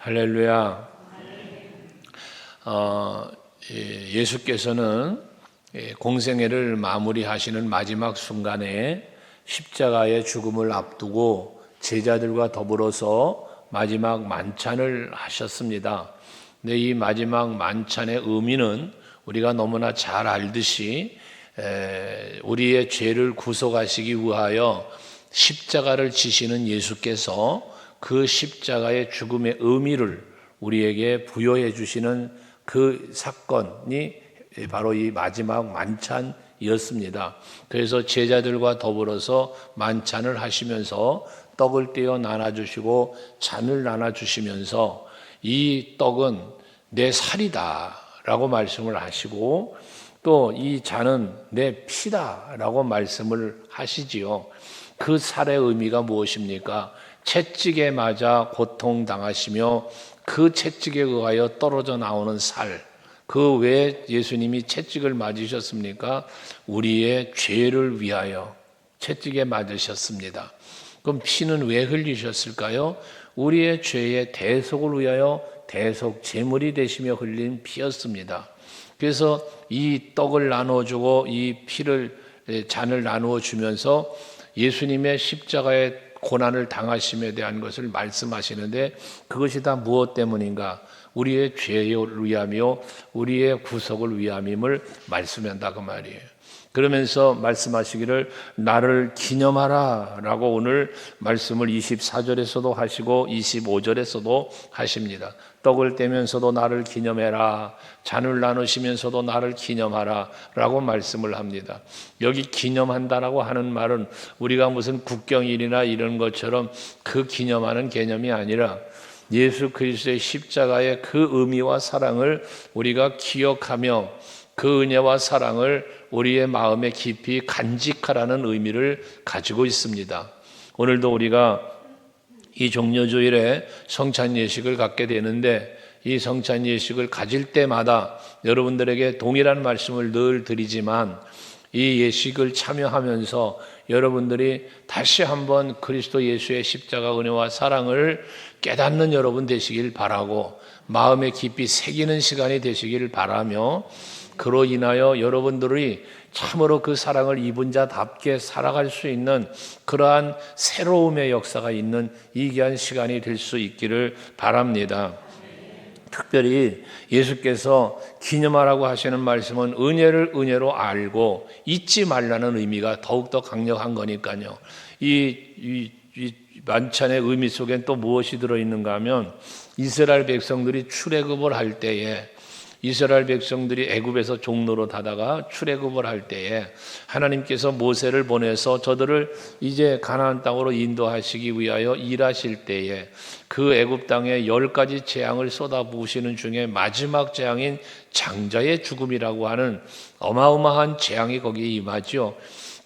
할렐루야. 예수께서는 공생애를 마무리하시는 마지막 순간에 십자가의 죽음을 앞두고 제자들과 더불어서 마지막 만찬을 하셨습니다. 근데 이 마지막 만찬의 의미는 우리가 너무나 잘 알듯이 우리의 죄를 구속하시기 위하여 십자가를 지시는 예수께서 그 십자가의 죽음의 의미를 우리에게 부여해 주시는 그 사건이 바로 이 마지막 만찬이었습니다. 그래서 제자들과 더불어서 만찬을 하시면서 떡을 떼어 나눠주시고 잔을 나눠주시면서 이 떡은 내 살이다 라고 말씀을 하시고 또 이 잔은 내 피다 라고 말씀을 하시지요. 그 살의 의미가 무엇입니까? 채찍에 맞아 고통당하시며 그 채찍에 의하여 떨어져 나오는 살. 그 왜 예수님이 채찍을 맞으셨습니까? 우리의 죄를 위하여 채찍에 맞으셨습니다. 그럼 피는 왜 흘리셨을까요? 우리의 죄의 대속을 위하여 대속 제물이 되시며 흘린 피였습니다. 그래서 이 떡을 나누어주고 이 피를 잔을 나누어 주면서 예수님의 십자가의 고난을 당하심에 대한 것을 말씀하시는데 그것이 다 무엇 때문인가? 우리의 죄를 위하며 우리의 구속을 위함임을 말씀한다 그 말이에요. 그러면서 말씀하시기를 나를 기념하라 라고 오늘 말씀을 24절에서도 하시고 25절에서도 하십니다. 떡을 떼면서도 나를 기념해라, 잔을 나누시면서도 나를 기념하라 라고 말씀을 합니다. 여기 기념한다라고 하는 말은 우리가 무슨 국경일이나 이런 것처럼 그 기념하는 개념이 아니라 예수 그리스도의 십자가의 그 의미와 사랑을 우리가 기억하며 그 은혜와 사랑을 우리의 마음에 깊이 간직하라는 의미를 가지고 있습니다. 오늘도 우리가 이 종려주일에 성찬 예식을 갖게 되는데 이 성찬 예식을 가질 때마다 여러분들에게 동일한 말씀을 늘 드리지만 이 예식을 참여하면서 여러분들이 다시 한번 그리스도 예수의 십자가 은혜와 사랑을 깨닫는 여러분 되시길 바라고 마음에 깊이 새기는 시간이 되시길 바라며 그로 인하여 여러분들이 참으로 그 사랑을 입은 자답게 살아갈 수 있는 그러한 새로움의 역사가 있는 이 귀한 시간이 될 수 있기를 바랍니다. 특별히 예수께서 기념하라고 하시는 말씀은 은혜를 은혜로 알고 잊지 말라는 의미가 더욱더 강력한 거니까요. 이 만찬의 의미 속엔 또 무엇이 들어있는가 하면 이스라엘 백성들이 출애굽을 할 때에 이스라엘 백성들이 애굽에서 종노릇 하다가 출애굽을 할 때에 하나님께서 모세를 보내서 저들을 이제 가나안 땅으로 인도하시기 위하여 일하실 때에 그 애굽 땅에 10가지 재앙을 쏟아부으시는 중에 마지막 재앙인 장자의 죽음이라고 하는 어마어마한 재앙이 거기에 임하죠.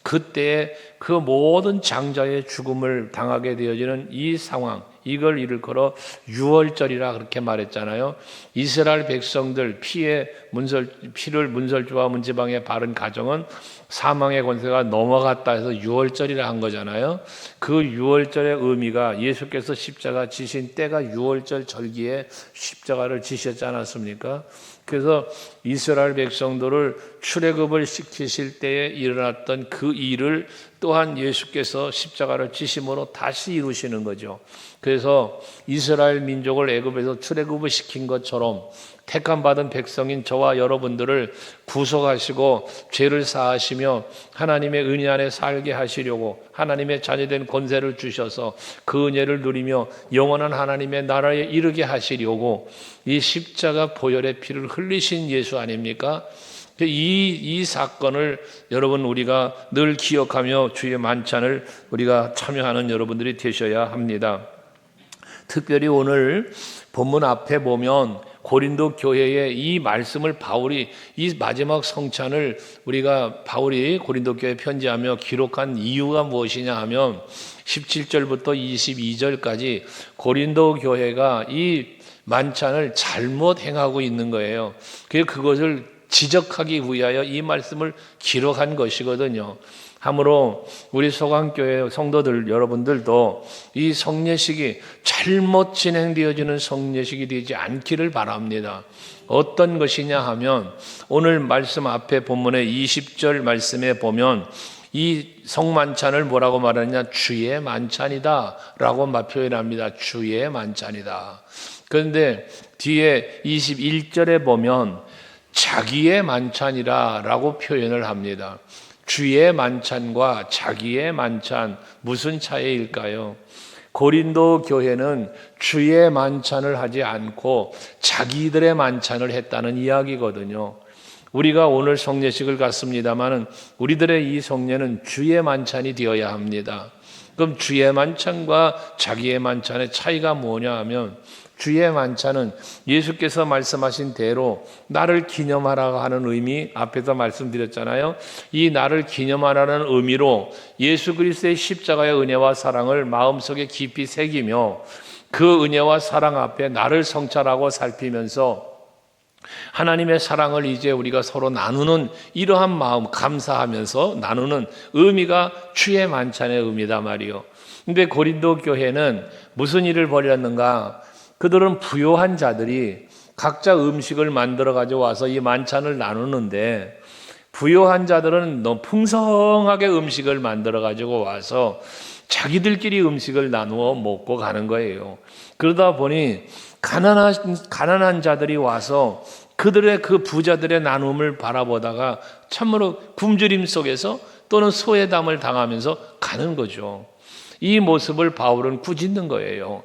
그때 그 모든 장자의 죽음을 당하게 되어지는 이 상황, 이걸 일컬어 유월절이라 그렇게 말했잖아요. 이스라엘 백성들 피를 문설주와 문지방에 바른 가정은 사망의 권세가 넘어갔다 해서 유월절이라 한 거잖아요. 그 유월절의 의미가 예수께서 십자가 지신 때가 유월절 절기에 십자가를 지셨지 않았습니까? 그래서 이스라엘 백성들을 출애굽을 시키실 때에 일어났던 그 일을 또한 예수께서 십자가를 지심으로 다시 이루시는 거죠. 그래서 이스라엘 민족을 애굽에서 출애굽을 시킨 것처럼 택함 받은 백성인 저와 여러분들을 구속하시고 죄를 사하시며 하나님의 은혜 안에 살게 하시려고 하나님의 자녀된 권세를 주셔서 그 은혜를 누리며 영원한 하나님의 나라에 이르게 하시려고 이 십자가 보혈의 피를 흘리신 예수 아닙니까? 이 사건을 여러분 우리가 늘 기억하며 주의 만찬을 우리가 참여하는 여러분들이 되셔야 합니다. 특별히 오늘 본문 앞에 보면 고린도 교회에 이 말씀을 바울이 이 마지막 성찬을 우리가 바울이 고린도 교회에 편지하며 기록한 이유가 무엇이냐 하면 17절부터 22절까지 고린도 교회가 이 만찬을 잘못 행하고 있는 거예요. 그것을 지적하기 위하여 이 말씀을 기록한 것이거든요. 하므로 우리 소강교회 성도들 여러분들도 이 성례식이 잘못 진행되어지는 성례식이 되지 않기를 바랍니다. 어떤 것이냐 하면 오늘 말씀 앞에 본문의 20절 말씀에 보면 이 성만찬을 뭐라고 말하느냐, 주의 만찬이다 라고 표현합니다. 주의 만찬이다. 그런데 뒤에 21절에 보면 자기의 만찬이라 라고 표현을 합니다. 주의 만찬과 자기의 만찬, 무슨 차이일까요? 고린도 교회는 주의 만찬을 하지 않고 자기들의 만찬을 했다는 이야기거든요. 우리가 오늘 성례식을 갖습니다마는 우리들의 이 성례는 주의 만찬이 되어야 합니다. 그럼 주의 만찬과 자기의 만찬의 차이가 뭐냐 하면, 주의 만찬은 예수께서 말씀하신 대로 나를 기념하라고 하는 의미, 앞에서 말씀드렸잖아요. 이 나를 기념하라는 의미로 예수 그리스도의 십자가의 은혜와 사랑을 마음속에 깊이 새기며 그 은혜와 사랑 앞에 나를 성찰하고 살피면서 하나님의 사랑을 이제 우리가 서로 나누는 이러한 마음, 감사하면서 나누는 의미가 주의 만찬의 의미다 말이요. 근데 고린도 교회는 무슨 일을 벌였는가? 그들은 부요한 자들이 각자 음식을 만들어 가지고 와서 이 만찬을 나누는데, 부요한 자들은 너무 풍성하게 음식을 만들어 가지고 와서 자기들끼리 음식을 나누어 먹고 가는 거예요. 그러다 보니 가난한 자들이 와서 그들의 그 부자들의 나눔을 바라보다가 참으로 굶주림 속에서 또는 소외담을 당하면서 가는 거죠. 이 모습을 바울은 꾸짖는 거예요.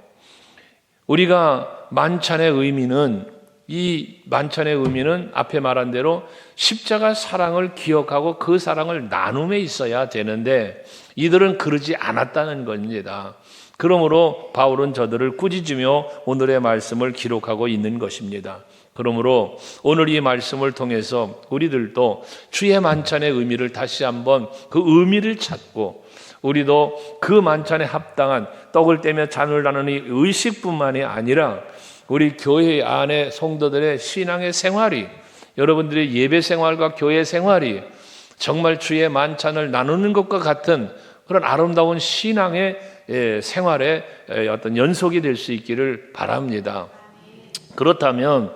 우리가 만찬의 의미는, 이 만찬의 의미는 앞에 말한 대로 십자가 사랑을 기억하고 그 사랑을 나눔에 있어야 되는데 이들은 그러지 않았다는 겁니다. 그러므로 바울은 저들을 꾸짖으며 오늘의 말씀을 기록하고 있는 것입니다. 그러므로 오늘 이 말씀을 통해서 우리들도 주의 만찬의 의미를 다시 한번 그 의미를 찾고, 우리도 그 만찬에 합당한 떡을 떼며 잔을 나누는 의식뿐만이 아니라 우리 교회 안에 성도들의 신앙의 생활이, 여러분들의 예배 생활과 교회 생활이 정말 주의 만찬을 나누는 것과 같은 그런 아름다운 신앙의 생활의 어떤 연속이 될 수 있기를 바랍니다. 그렇다면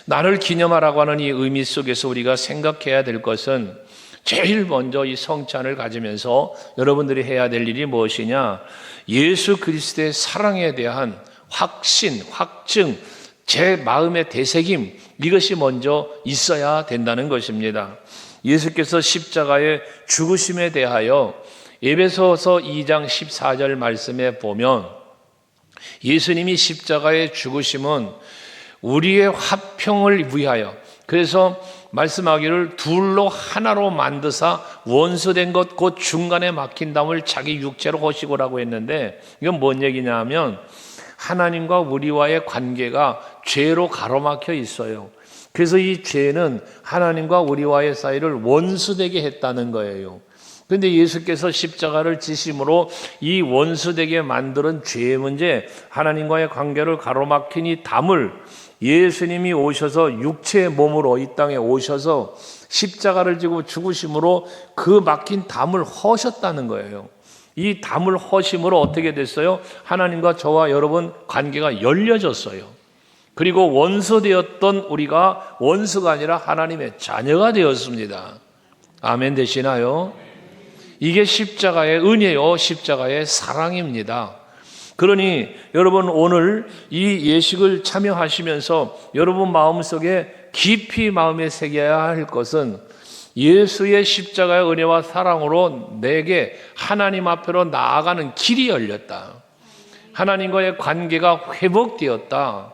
나를 기념하라고 하는 이 의미 속에서 우리가 생각해야 될 것은, 제일 먼저 이 성찬을 가지면서 여러분들이 해야 될 일이 무엇이냐? 예수 그리스도의 사랑에 대한 확신, 확증, 제 마음의 되새김, 이것이 먼저 있어야 된다는 것입니다. 예수께서 십자가의 죽으심에 대하여 에베소서 2장 14절 말씀에 보면, 예수님이 십자가의 죽으심은 우리의 화평을 위하여, 그래서 말씀하기를 둘로 하나로 만드사 원수된 것 곧 중간에 막힌 담을 자기 육체로 허시고라고 했는데, 이건 뭔 얘기냐 하면 하나님과 우리와의 관계가 죄로 가로막혀 있어요. 그래서 이 죄는 하나님과 우리와의 사이를 원수되게 했다는 거예요. 그런데 예수께서 십자가를 지심으로 이 원수되게 만드는 죄의 문제, 하나님과의 관계를 가로막힌 이 담을 예수님이 오셔서 육체의 몸으로 이 땅에 오셔서 십자가를 지고 죽으심으로 그 막힌 담을 허셨다는 거예요. 이 담을 허심으로 어떻게 됐어요? 하나님과 저와 여러분 관계가 열려졌어요. 그리고 원수되었던 우리가 원수가 아니라 하나님의 자녀가 되었습니다. 아멘 되시나요? 이게 십자가의 은혜요, 십자가의 사랑입니다. 그러니 여러분 오늘 이 예식을 참여하시면서 여러분 마음속에 깊이 마음에 새겨야 할 것은, 예수의 십자가의 은혜와 사랑으로 내게 하나님 앞으로 나아가는 길이 열렸다. 하나님과의 관계가 회복되었다.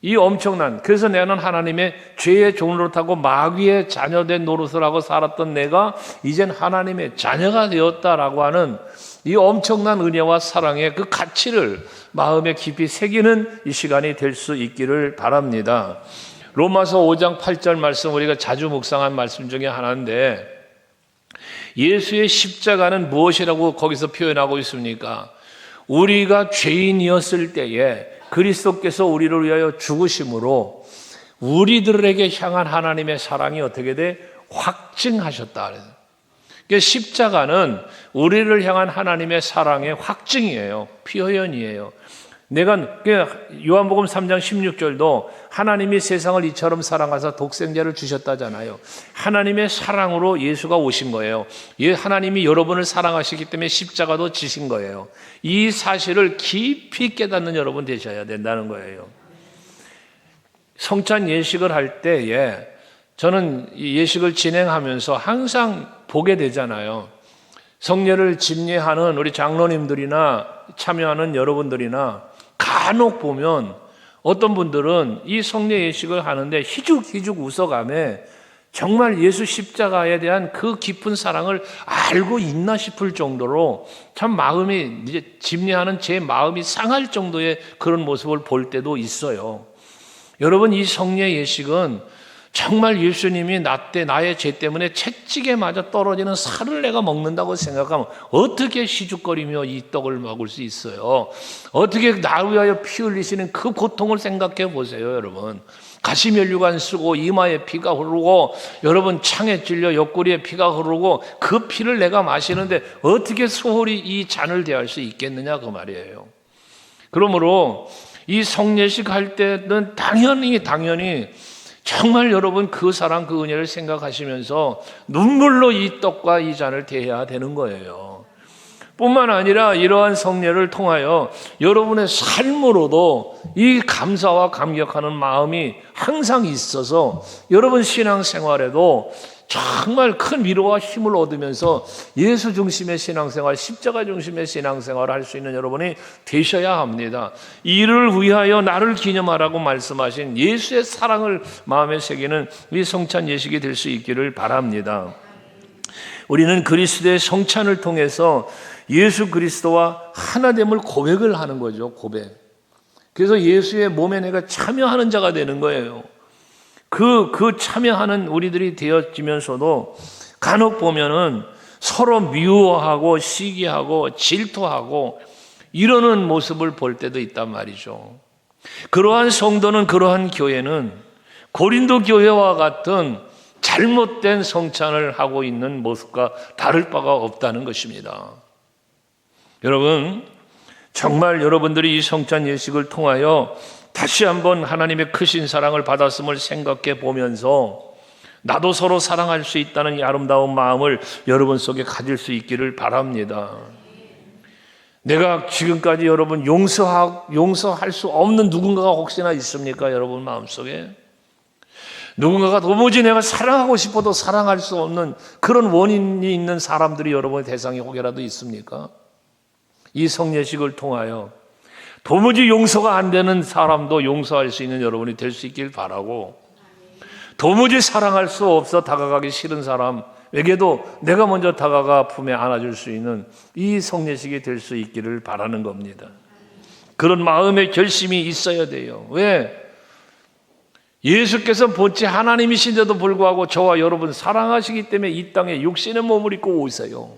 이 엄청난, 그래서 나는 하나님의 죄의 종로를 타고 마귀의 자녀된 노릇을 하고 살았던 내가 이젠 하나님의 자녀가 되었다라고 하는 이 엄청난 은혜와 사랑의 그 가치를 마음에 깊이 새기는 이 시간이 될 수 있기를 바랍니다. 로마서 5장 8절 말씀, 우리가 자주 묵상한 말씀 중에 하나인데, 예수의 십자가는 무엇이라고 거기서 표현하고 있습니까? 우리가 죄인이었을 때에 그리스도께서 우리를 위하여 죽으심으로 우리들에게 향한 하나님의 사랑이 어떻게 돼? 확증하셨다. 그러니까 십자가는 우리를 향한 하나님의 사랑의 확증이에요. 표현이에요. 내가 요한복음 3장 16절도 하나님이 세상을 이처럼 사랑하사 독생자를 주셨다잖아요. 하나님의 사랑으로 예수가 오신 거예요. 하나님이 여러분을 사랑하시기 때문에 십자가도 지신 거예요. 이 사실을 깊이 깨닫는 여러분 되셔야 된다는 거예요. 성찬 예식을 할 때에 저는 예식을 진행하면서 항상 보게 되잖아요. 성례를 집례하는 우리 장로님들이나 참여하는 여러분들이나 간혹 보면 어떤 분들은 이 성례 예식을 하는데 희죽희죽 웃어가며 정말 예수 십자가에 대한 그 깊은 사랑을 알고 있나 싶을 정도로 참 마음이 이제 집례하는 제 마음이 상할 정도의 그런 모습을 볼 때도 있어요. 여러분, 이 성례 예식은 정말 예수님이 나의 죄 때문에 채찍에 맞아 떨어지는 살을 내가 먹는다고 생각하면 어떻게 희죽거리며 이 떡을 먹을 수 있어요? 어떻게 나를 위하여 피 흘리시는 그 고통을 생각해 보세요, 여러분. 가시면류관 쓰고 이마에 피가 흐르고 여러분 창에 찔려 옆구리에 피가 흐르고 그 피를 내가 마시는데 어떻게 소홀히 이 잔을 대할 수 있겠느냐 그 말이에요. 그러므로 이 성례식 할 때는 당연히 정말 여러분 그 사랑 그 은혜를 생각하시면서 눈물로 이 떡과 이 잔을 대해야 되는 거예요. 뿐만 아니라 이러한 성례를 통하여 여러분의 삶으로도 이 감사와 감격하는 마음이 항상 있어서 여러분 신앙생활에도 정말 큰 위로와 힘을 얻으면서 예수 중심의 신앙생활, 십자가 중심의 신앙생활을 할 수 있는 여러분이 되셔야 합니다. 이를 위하여 나를 기념하라고 말씀하신 예수의 사랑을 마음에 새기는 이 성찬 예식이 될 수 있기를 바랍니다. 우리는 그리스도의 성찬을 통해서 예수 그리스도와 하나됨을 고백을 하는 거죠. 고백. 그래서 예수의 몸에 내가 참여하는 자가 되는 거예요. 그 참여하는 우리들이 되어지면서도 간혹 보면은 서로 미워하고 시기하고 질투하고 이러는 모습을 볼 때도 있단 말이죠. 그러한 성도는, 그러한 교회는 고린도 교회와 같은 잘못된 성찬을 하고 있는 모습과 다를 바가 없다는 것입니다. 여러분, 정말 여러분들이 이 성찬 예식을 통하여 다시 한번 하나님의 크신 사랑을 받았음을 생각해 보면서 나도 서로 사랑할 수 있다는 이 아름다운 마음을 여러분 속에 가질 수 있기를 바랍니다. 내가 지금까지 여러분 용서할 수 없는 누군가가 혹시나 있습니까? 여러분 마음속에 누군가가 도무지 내가 사랑하고 싶어도 사랑할 수 없는 그런 원인이 있는 사람들이 여러분의 대상에 혹여라도 있습니까? 이 성례식을 통하여 도무지 용서가 안 되는 사람도 용서할 수 있는 여러분이 될 수 있길 바라고, 도무지 사랑할 수 없어 다가가기 싫은 사람에게도 내가 먼저 다가가 품에 안아줄 수 있는 이 성례식이 될 수 있기를 바라는 겁니다. 그런 마음의 결심이 있어야 돼요. 왜? 예수께서 본체 하나님이신데도 불구하고 저와 여러분 사랑하시기 때문에 이 땅에 육신의 몸을 입고 오세요.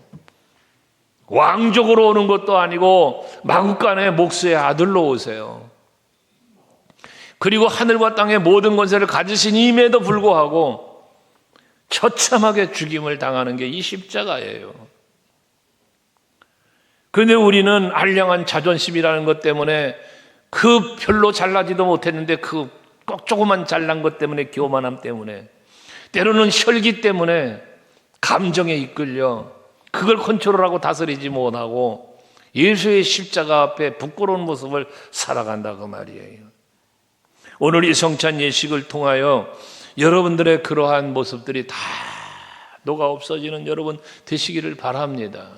왕족으로 오는 것도 아니고 마구간의 목수의 아들로 오세요. 그리고 하늘과 땅의 모든 권세를 가지신 임에도 불구하고 처참하게 죽임을 당하는 게 이 십자가예요. 그런데 우리는 알량한 자존심이라는 것 때문에 그 별로 잘나지도 못했는데 그 꼭 조그만 잘난 것 때문에, 교만함 때문에, 때로는 혈기 때문에 감정에 이끌려 그걸 컨트롤하고 다스리지 못하고 예수의 십자가 앞에 부끄러운 모습을 살아간다 그 말이에요. 오늘 이 성찬 예식을 통하여 여러분들의 그러한 모습들이 다 녹아 없어지는 여러분 되시기를 바랍니다.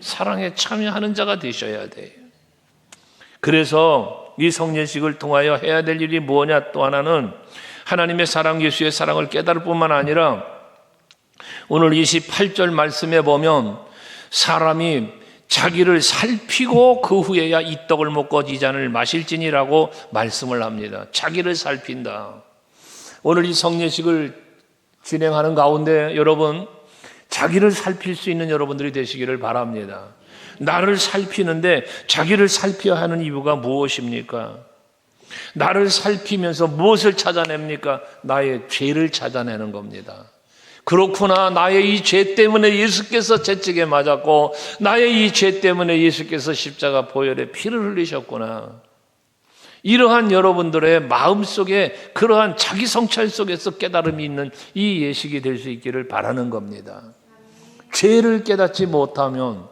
사랑에 참여하는 자가 되셔야 돼요. 그래서 이 성례식을 통하여 해야 될 일이 뭐냐, 또 하나는 하나님의 사랑, 예수의 사랑을 깨달을 뿐만 아니라 오늘 28절 말씀에 보면 사람이 자기를 살피고 그 후에야 이 떡을 먹고 이 잔을 마실지니라고 말씀을 합니다. 자기를 살핀다. 오늘 이 성례식을 진행하는 가운데 여러분, 자기를 살필 수 있는 여러분들이 되시기를 바랍니다. 나를 살피는데 자기를 살펴야 하는 이유가 무엇입니까? 나를 살피면서 무엇을 찾아냅니까? 나의 죄를 찾아내는 겁니다. 그렇구나. 나의 이 죄 때문에 예수께서 채찍에 맞았고, 나의 이 죄 때문에 예수께서 십자가 보혈에 피를 흘리셨구나. 이러한 여러분들의 마음속에 그러한 자기 성찰 속에서 깨달음이 있는 이 예식이 될 수 있기를 바라는 겁니다. 죄를 깨닫지 못하면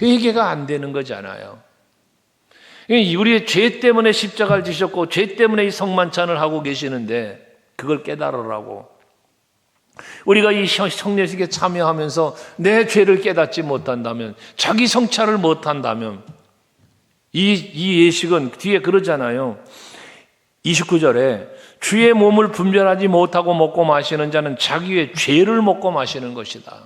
회개가 안 되는 거잖아요. 우리의 죄 때문에 십자가를 지셨고 죄 때문에 이 성만찬을 하고 계시는데 그걸 깨달으라고. 우리가 이 성례식에 참여하면서 내 죄를 깨닫지 못한다면, 자기 성찰을 못한다면, 이 예식은 뒤에 그러잖아요. 29절에 주의 몸을 분별하지 못하고 먹고 마시는 자는 자기의 죄를 먹고 마시는 것이다.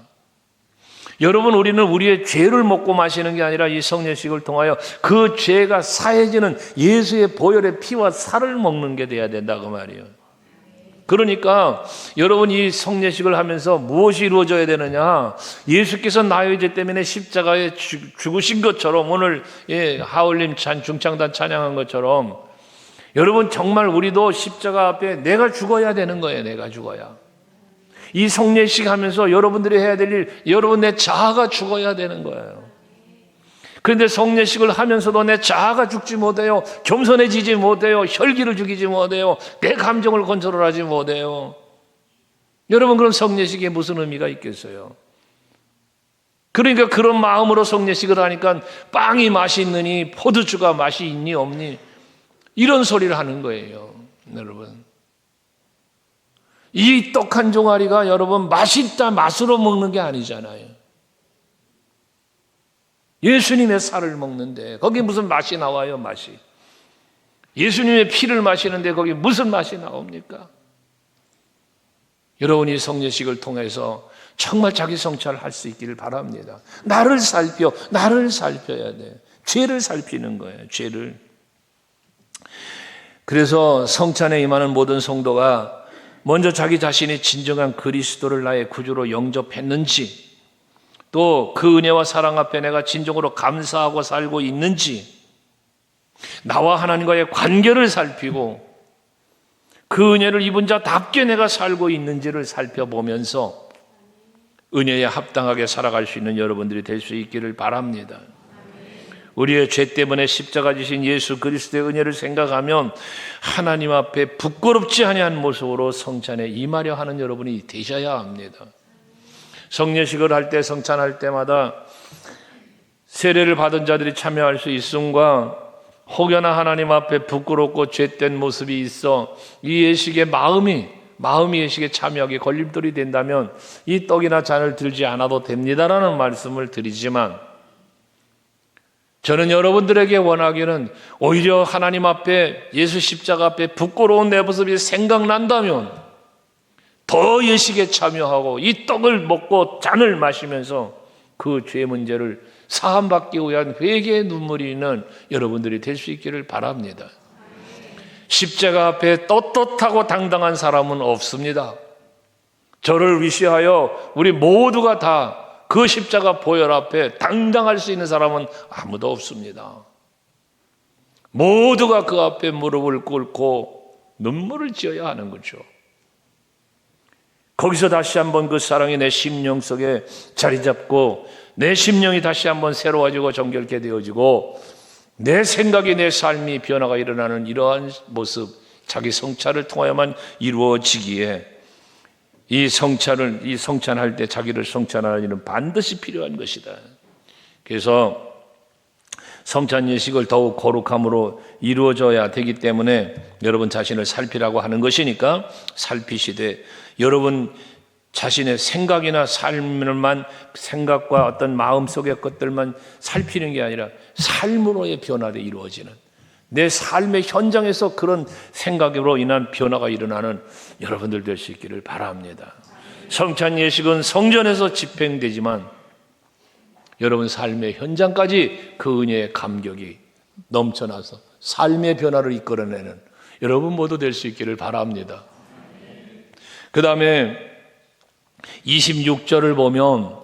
여러분, 우리는 우리의 죄를 먹고 마시는 게 아니라 이 성례식을 통하여 그 죄가 사해지는 예수의 보혈의 피와 살을 먹는 게 돼야 된다 그 말이에요. 그러니까 여러분, 이 성례식을 하면서 무엇이 이루어져야 되느냐? 예수께서 나의 죄 때문에 십자가에 죽으신 것처럼, 오늘 하울림 중창단 찬양한 것처럼, 여러분 정말 우리도 십자가 앞에 내가 죽어야 되는 거예요. 내가 죽어야. 이 성례식 하면서 여러분들이 해야 될 일, 여러분 내 자아가 죽어야 되는 거예요. 그런데 성례식을 하면서도 내 자아가 죽지 못해요. 겸손해지지 못해요. 혈기를 죽이지 못해요. 내 감정을 컨트롤하지 못해요. 여러분, 그럼 성례식에 무슨 의미가 있겠어요? 그러니까 그런 마음으로 성례식을 하니까 빵이 맛이 있느니 포도주가 맛이 있니 없니, 이런 소리를 하는 거예요. 여러분, 이 떡 한 종아리가 여러분 맛있다 맛으로 먹는 게 아니잖아요. 예수님의 살을 먹는데 거기 무슨 맛이 나와요? 맛이. 예수님의 피를 마시는데 거기 무슨 맛이 나옵니까? 여러분이 성례식을 통해서 정말 자기 성찰을 할 수 있기를 바랍니다. 나를 살펴야 돼. 죄를 살피는 거예요. 죄를. 그래서 성찬에 임하는 모든 성도가 먼저 자기 자신이 진정한 그리스도를 나의 구주로 영접했는지, 또 그 은혜와 사랑 앞에 내가 진정으로 감사하고 살고 있는지, 나와 하나님과의 관계를 살피고 그 은혜를 입은 자답게 내가 살고 있는지를 살펴보면서 은혜에 합당하게 살아갈 수 있는 여러분들이 될 수 있기를 바랍니다. 우리의 죄 때문에 십자가 지신 예수 그리스도의 은혜를 생각하면 하나님 앞에 부끄럽지 아니한 모습으로 성찬에 임하려 하는 여러분이 되셔야 합니다. 성례식을 할 때, 성찬할 때마다 세례를 받은 자들이 참여할 수 있음과 혹여나 하나님 앞에 부끄럽고 죄된 모습이 있어 이 예식의 마음이 예식에 참여하기 걸림돌이 된다면 이 떡이나 잔을 들지 않아도 됩니다라는 말씀을 드리지만, 저는 여러분들에게 원하기는 오히려 하나님 앞에, 예수 십자가 앞에 부끄러운 내 모습이 생각난다면 더 예식에 참여하고 이 떡을 먹고 잔을 마시면서 그 죄 문제를 사함받기 위한 회개의 눈물이 있는 여러분들이 될 수 있기를 바랍니다. 십자가 앞에 떳떳하고 당당한 사람은 없습니다. 저를 위시하여 우리 모두가 다 그 십자가 보혈 앞에 당당할 수 있는 사람은 아무도 없습니다. 모두가 그 앞에 무릎을 꿇고 눈물을 지어야 하는 거죠. 거기서 다시 한번 그 사랑이 내 심령 속에 자리 잡고 내 심령이 다시 한번 새로워지고 정결케 되어지고 내 생각이, 내 삶이 변화가 일어나는 이러한 모습, 자기 성찰을 통하여만 이루어지기에 이 성찬할 때 자기를 성찬하는 일은 반드시 필요한 것이다. 그래서 성찬 예식을 더욱 거룩함으로 이루어져야 되기 때문에 여러분 자신을 살피라고 하는 것이니까 살피시되, 여러분 자신의 생각이나 생각과 어떤 마음속의 것들만 살피는 게 아니라 삶으로의 변화가 이루어지는, 내 삶의 현장에서 그런 생각으로 인한 변화가 일어나는 여러분들 될 수 있기를 바랍니다. 성찬 예식은 성전에서 집행되지만 여러분 삶의 현장까지 그 은혜의 감격이 넘쳐나서 삶의 변화를 이끌어내는 여러분 모두 될 수 있기를 바랍니다. 그 다음에 26절을 보면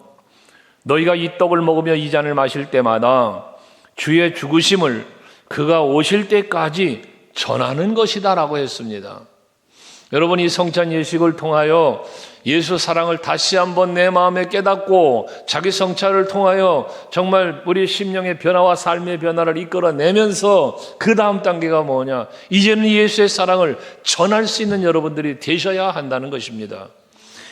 너희가 이 떡을 먹으며 이 잔을 마실 때마다 주의 죽으심을 그가 오실 때까지 전하는 것이다라고 했습니다. 여러분, 이 성찬 예식을 통하여 예수 사랑을 다시 한번 내 마음에 깨닫고 자기 성찬을 통하여 정말 우리 심령의 변화와 삶의 변화를 이끌어내면서 그 다음 단계가 뭐냐? 이제는 예수의 사랑을 전할 수 있는 여러분들이 되셔야 한다는 것입니다.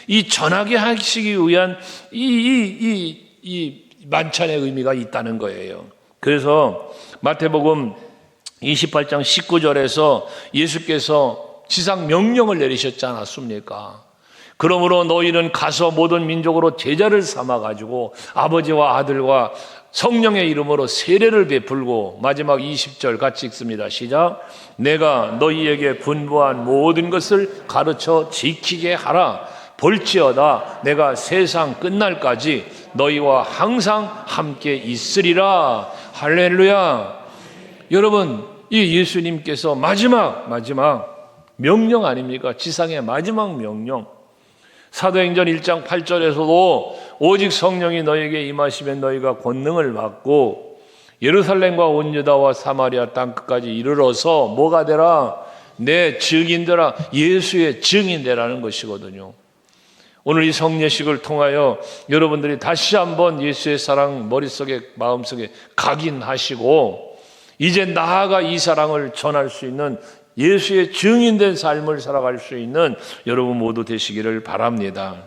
이 전하게 하시기 위한 이 만찬의 의미가 있다는 거예요. 그래서 마태복음 28장 19절에서 예수께서 지상 명령을 내리셨지 않았습니까? 그러므로 너희는 가서 모든 민족으로 제자를 삼아가지고 아버지와 아들과 성령의 이름으로 세례를 베풀고, 마지막 20절 같이 읽습니다. 시작. 내가 너희에게 분부한 모든 것을 가르쳐 지키게 하라. 볼지어다 내가 세상 끝날까지 너희와 항상 함께 있으리라. 할렐루야. 여러분, 이 예수님께서 마지막 명령 아닙니까? 지상의 마지막 명령. 사도행전 1장 8절에서도 오직 성령이 너에게 임하시면 너희가 권능을 받고 예루살렘과 온 유다와 사마리아 땅끝까지 이르러서 뭐가 되라? 내 증인되라. 예수의 증인되라는 것이거든요. 오늘 이 성례식을 통하여 여러분들이 다시 한번 예수의 사랑 머릿속에 마음속에 각인하시고 이제 나아가 이 사랑을 전할 수 있는 예수의 증인된 삶을 살아갈 수 있는 여러분 모두 되시기를 바랍니다.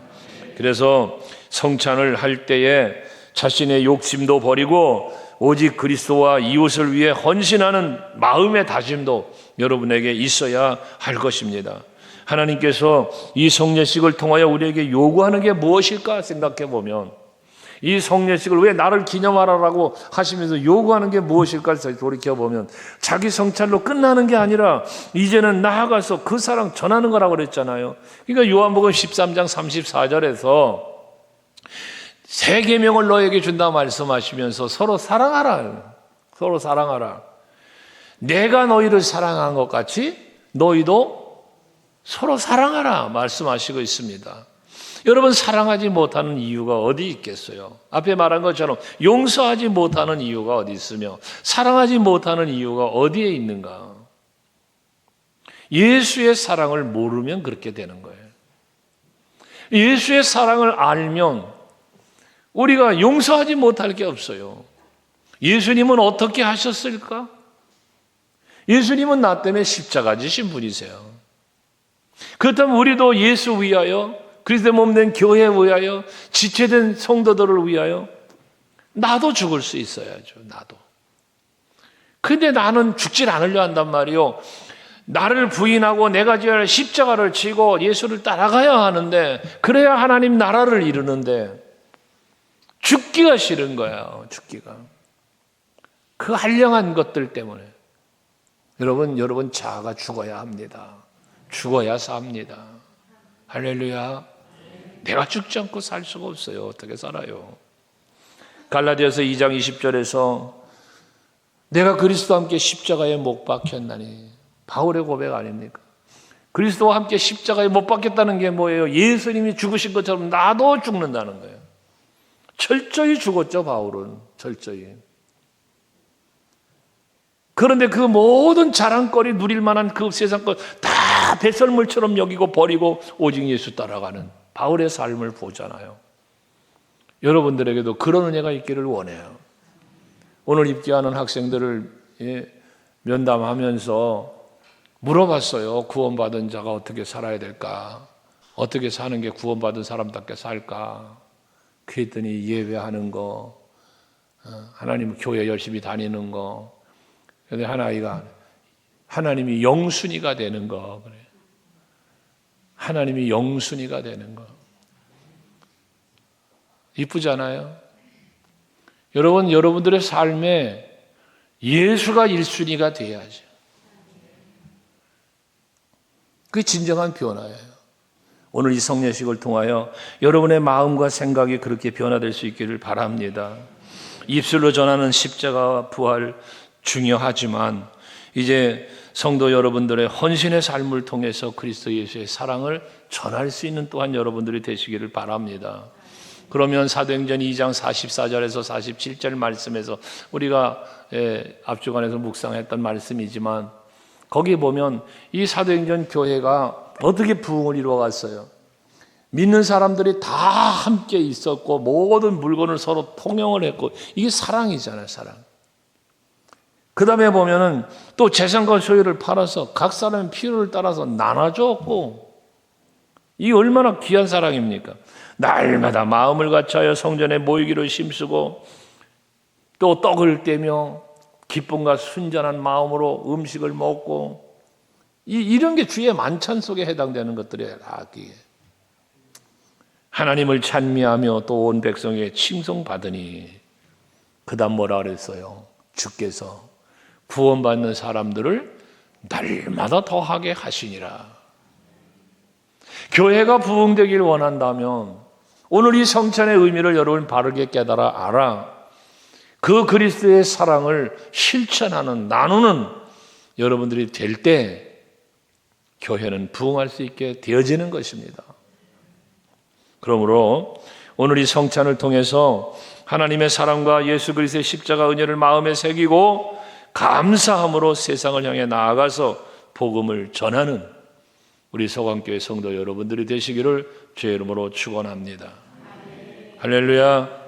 그래서 성찬을 할 때에 자신의 욕심도 버리고 오직 그리스도와 이웃을 위해 헌신하는 마음의 다짐도 여러분에게 있어야 할 것입니다. 하나님께서 이 성례식을 통하여 우리에게 요구하는 게 무엇일까 생각해 보면, 이 성례식을 왜 나를 기념하라고 하시면서 요구하는 게 무엇일까 돌이켜보면 자기 성찬로 끝나는 게 아니라 이제는 나아가서 그 사랑 전하는 거라고 그랬잖아요. 그러니까 요한복음 13장 34절에서 새 계명을 너에게 준다 말씀하시면서 서로 사랑하라. 서로 사랑하라. 내가 너희를 사랑한 것 같이 너희도 서로 사랑하라 말씀하시고 있습니다. 여러분, 사랑하지 못하는 이유가 어디 있겠어요? 앞에 말한 것처럼 용서하지 못하는 이유가 어디 있으며 사랑하지 못하는 이유가 어디에 있는가? 예수의 사랑을 모르면 그렇게 되는 거예요. 예수의 사랑을 알면 우리가 용서하지 못할 게 없어요. 예수님은 어떻게 하셨을까? 예수님은 나 때문에 십자가 지신 분이세요. 그렇다면 우리도 예수 위하여, 그리스도의 몸된 교회에 위하여, 지체된 성도들을 위하여 나도 죽을 수 있어야죠. 나도. 근데 나는 죽질 않으려 한단 말이요. 나를 부인하고 내가 지어야 할 십자가를 지고 예수를 따라가야 하는데, 그래야 하나님 나라를 이루는데 죽기가 싫은 거야. 죽기가. 그 한량한 것들 때문에 여러분 자아가 죽어야 합니다. 죽어야 삽니다. 할렐루야. 내가 죽지 않고 살 수가 없어요. 어떻게 살아요? 갈라디아서 2장 20절에서 내가 그리스도와 함께 십자가에 못 박혔나니, 바울의 고백 아닙니까? 그리스도와 함께 십자가에 못 박혔다는 게 뭐예요? 예수님이 죽으신 것처럼 나도 죽는다는 거예요. 철저히 죽었죠, 바울은. 철저히. 그런데 그 모든 자랑거리 누릴 만한 그 세상 것 다 배설물처럼 여기고 버리고 오직 예수 따라가는 바울의 삶을 보잖아요. 여러분들에게도 그런 은혜가 있기를 원해요. 오늘 입교하는 학생들을 면담하면서 물어봤어요. 구원받은 자가 어떻게 살아야 될까? 어떻게 사는 게 구원받은 사람답게 살까? 그랬더니 예배하는 거, 하나님 교회 열심히 다니는 거, 그런데 하나이가 하나님이 영순이가 되는 거, 그래. 하나님이 영순이가 되는 거. 이쁘잖아요? 여러분, 여러분들의 삶에 예수가 1순위가 돼야죠. 그게 진정한 변화예요. 오늘 이 성례식을 통하여 여러분의 마음과 생각이 그렇게 변화될 수 있기를 바랍니다. 입술로 전하는 십자가 부활 중요하지만 이제 성도 여러분들의 헌신의 삶을 통해서 그리스도 예수의 사랑을 전할 수 있는 또한 여러분들이 되시기를 바랍니다. 그러면 사도행전 2장 44절에서 47절 말씀에서 우리가 앞주간에서 묵상했던 말씀이지만 거기 보면 이 사도행전 교회가 어떻게 부흥을 이루어갔어요. 믿는 사람들이 다 함께 있었고 모든 물건을 서로 통용을 했고, 이게 사랑이잖아요, 사랑. 그 다음에 보면은 또 재산과 소유를 팔아서 각 사람의 필요를 따라서 나눠줬고, 이 얼마나 귀한 사랑입니까? 날마다 마음을 같이하여 성전에 모이기를 힘쓰고 또 떡을 떼며 기쁨과 순전한 마음으로 음식을 먹고, 이런 게 주의 만찬 속에 해당되는 것들이에요. 하나님을 찬미하며 또 온 백성에게 칭송받으니, 그 다음 뭐라 그랬어요? 주께서 구원받는 사람들을 날마다 더하게 하시니라. 교회가 부흥되길 원한다면 오늘 이 성찬의 의미를 여러분 바르게 깨달아 알아. 그 그리스도의 사랑을 실천하는, 나누는 여러분들이 될 때 교회는 부흥할 수 있게 되어지는 것입니다. 그러므로 오늘 이 성찬을 통해서 하나님의 사랑과 예수 그리스도의 십자가 은혜를 마음에 새기고 감사함으로 세상을 향해 나아가서 복음을 전하는 우리 서강교회 성도 여러분들이 되시기를 주의 이름으로 축원합니다. 할렐루야.